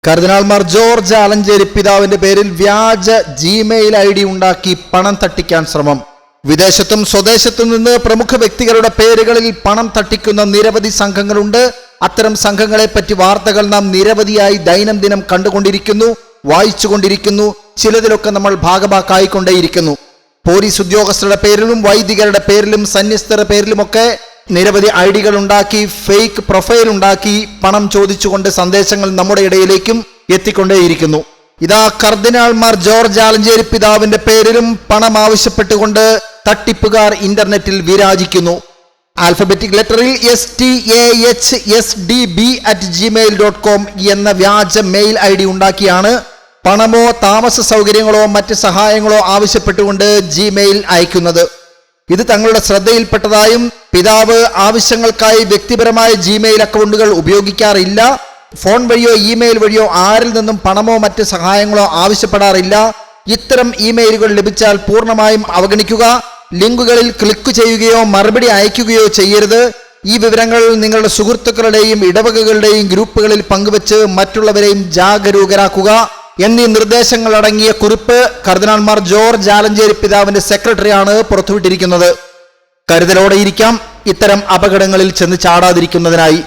കർദിനാൾമാർ George Alencherry പിതാവിന്റെ പേരിൽ വ്യാജ ജിമെയിൽ ID ഉണ്ടാക്കി പണം തട്ടിക്കാൻ ശ്രമം. വിദേശത്തും സ്വദേശത്തും നിന്ന് പ്രമുഖ വ്യക്തികളുടെ പേരുകളിൽ പണം തട്ടിക്കുന്ന നിരവധി സംഘങ്ങളുണ്ട്. അത്തരം സംഘങ്ങളെപ്പറ്റി വാർത്തകൾ നാം നിരവധിയായി ദൈനംദിനം കണ്ടുകൊണ്ടിരിക്കുന്നു, വായിച്ചുകൊണ്ടിരിക്കുന്നു. ചിലതിലൊക്കെ നമ്മൾ ഭാഗഭാക്കായിക്കൊണ്ടേയിരിക്കുന്നു. പോലീസ് ഉദ്യോഗസ്ഥരുടെ പേരിലും വൈദികരുടെ പേരിലും സന്യസ്തരുടെ പേരിലുമൊക്കെ നിരവധി ഐഡികൾ ഉണ്ടാക്കി, ഫേക്ക് പ്രൊഫൈൽ ഉണ്ടാക്കി പണം ചോദിച്ചുകൊണ്ട് സന്ദേശങ്ങൾ നമ്മുടെ ഇടയിലേക്കും എത്തിക്കൊണ്ടേയിരിക്കുന്നു. ഇതാ കർദിനാൾമാർ ജോർജ് ആലഞ്ചേരി പിതാവിന്റെ പേരിലും പണം ആവശ്യപ്പെട്ടുകൊണ്ട് തട്ടിപ്പുകാർ ഇന്റർനെറ്റിൽ വിരാജിക്കുന്നു. ആൽഫബറ്റിക് ലെറ്ററിൽ STAHSDB@gmail.com എന്ന വ്യാജ മെയിൽ ID ഉണ്ടാക്കിയാണ് പണമോ താമസ സൗകര്യങ്ങളോ മറ്റ് സഹായങ്ങളോ ആവശ്യപ്പെട്ടുകൊണ്ട് ജിമെയിൽ അയക്കുന്നത്. ഇത് തങ്ങളുടെ ശ്രദ്ധയിൽപ്പെട്ടതായും പിതാവ് ആവശ്യങ്ങൾക്കായി വ്യക്തിപരമായ ജിമെയിൽ അക്കൗണ്ടുകൾ ഉപയോഗിക്കാറില്ല, ഫോൺ വഴിയോ ഇമെയിൽ വഴിയോ ആരിൽ നിന്നും പണമോ മറ്റ് സഹായങ്ങളോ ആവശ്യപ്പെടാറില്ല. ഇത്തരം ഇമെയിലുകൾ ലഭിച്ചാൽ പൂർണ്ണമായും അവഗണിക്കുക. ലിങ്കുകളിൽ ക്ലിക്ക് ചെയ്യുകയോ മറുപടി അയക്കുകയോ ചെയ്യരുത്. ഈ വിവരങ്ങൾ നിങ്ങളുടെ സുഹൃത്തുക്കളുടെയും ഇടവകകളുടെയും ഗ്രൂപ്പുകളിൽ പങ്കുവച്ച് മറ്റുള്ളവരെയും ജാഗരൂകരാക്കുക എന്നീ നിർദ്ദേശങ്ങൾ അടങ്ങിയ കുറിപ്പ് കർദിനാൾമാർ ജോർജ് ആലഞ്ചേരി പിതാവിന്റെ സെക്രട്ടറിയാണ് പുറത്തുവിട്ടിരിക്കുന്നത്. കരുതലോടെ ഇരിക്കാം ഇത്തരം അപകടങ്ങളിൽ ചെന്ന് ചാടാതിരിക്കുന്നതിനായി.